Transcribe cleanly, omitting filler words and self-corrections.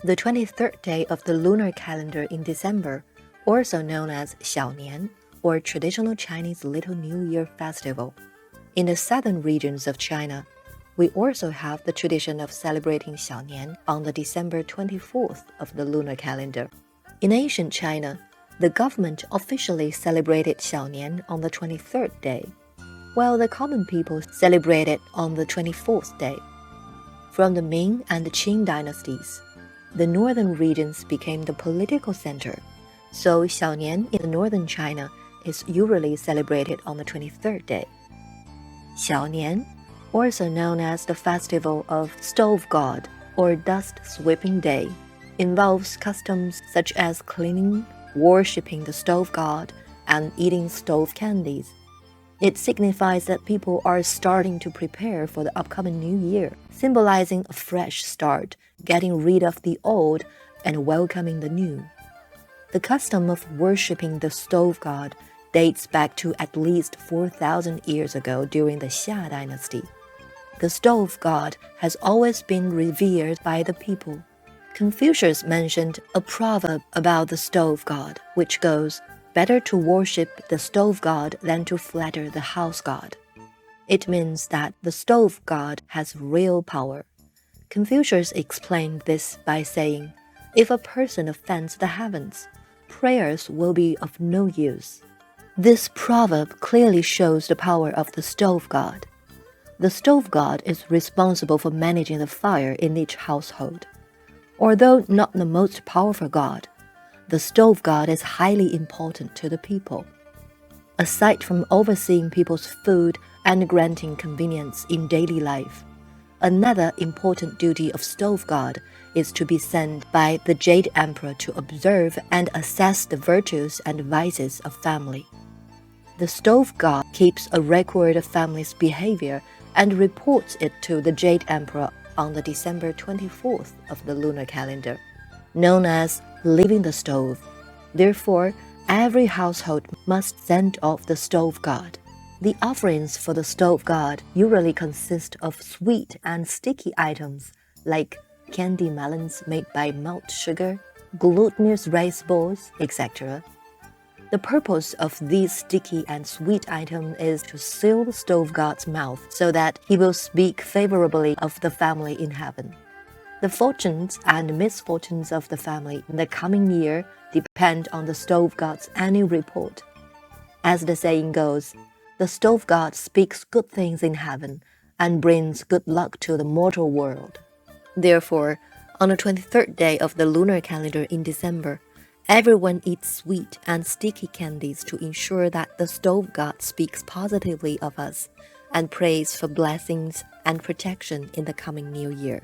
The 23rd day of the lunar calendar in December, also known as Xiao Nian, or traditional Chinese Little New YearFestival. In the southern regions of China, we also have the tradition of celebrating Xiao Nian on the December 24th of the lunar calendar. In ancient China, the government officially celebrated Xiao Nian on the 23rd day, while the common people celebrated on the 24th day. From the Ming and the Qing dynasties, the northern regions became the political center, so Xiao Nian in northern China is usually celebrated on the 23rd day. Xiao Nian, also known as the festival of stove god or dust sweeping day, involves customs such as cleaning, worshipping the stove god, and eating stove candies. It signifies that people are starting to prepare for the upcoming new year, symbolizing a fresh start, getting rid of the old and welcoming the new. The custom of worshipping the stove god dates back to at least 4,000 years ago during the Xia Dynasty. The stove god has always been revered by the people. Confucius mentioned a proverb about the stove god, which goes, "Better to worship the stove god than to flatter the house god." It means that the stove god has real power. Confucius explained this by saying, "If a person offends the heavens, prayers will be of no use." This proverb clearly shows the power of the stove god. The stove god is responsible for managing the fire in each household. Although not the most powerful god, the stove god is highly important to the people. Aside from overseeing people's food and granting convenience in daily life, another important duty of stove god is to be sent by the Jade Emperor to observe and assess the virtues and vices of family. The stove god keeps a record of family's behavior and reports it to the Jade Emperor on the December 24th of the lunar calendar, known as leaving the stove. Therefore, every household must send off the stove god. The offerings for the stove god usually consist of sweet and sticky items like candy melons made by malt sugar, glutinous rice balls, etc. The purpose of these sticky and sweet items is to seal the stove god's mouth so that he will speak favorably of the family in heaven. The fortunes and misfortunes of the family in the coming year depend on the stove god's annual report. As the saying goes, the stove god speaks good things in heaven and brings good luck to the mortal world. Therefore, on the 23rd day of the lunar calendar in December, everyone eats sweet and sticky candies to ensure that the stove god speaks positively of us and prays for blessings and protection in the coming new year.